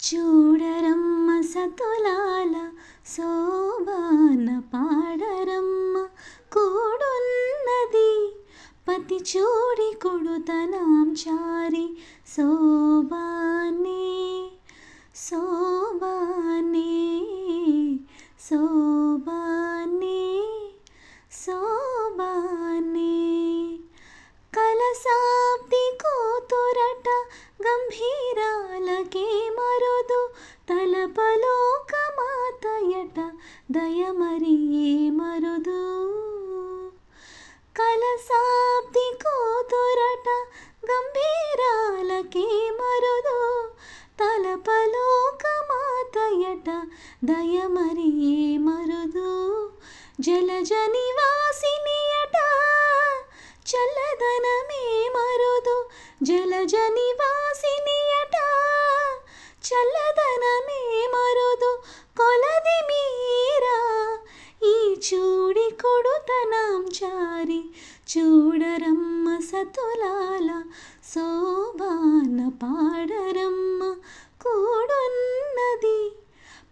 చూడరమ్మ సతులాల శోభాన పాడరమ్మ కూడున్నది పతి చూడి కొడుతనాం చారి శోభానే శోభానే శోభానే శోభానే కలసాబ్ది కూతురట గంభీరాలకే మరుదు తలపలోక మాతయట దయమరి మరుదు కలసాబ్ది కూతురట గంభీరాలకే మరుదు తలపలోక మాతయట దయమరి మరుదు జలజ నివాసినియట చల్లదనమే మరుదు జలజ నివాసినియట చల్లదనమే మరుదు కొలది మీరా ఈ చూడి కొడుతనాం చారి చూడరమ్మ సతులాల శోభాన పాడరమ్మ కూడున్నది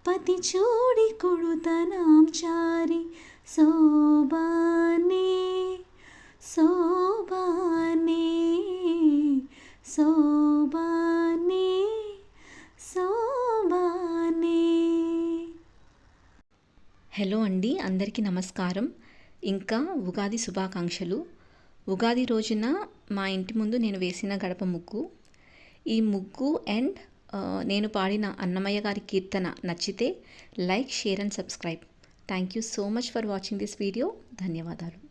పతి చూడి కొడుతనాం చారి శోభానే శోభానే శోభానే శోభానే. హలో అండి, అందరికీ నమస్కారం. ఇంకా ఉగాది శుభాకాంక్షలు. ఉగాది రోజున మా ఇంటి ముందు నేను వేసిన గడప ముగ్గు. ఈ ముగ్గు అండ్ నేను పాడిన అన్నమయ్య గారి కీర్తన నచ్చితే like, share and subscribe. Thank you so much for watching this video. ధన్యవాదాలు.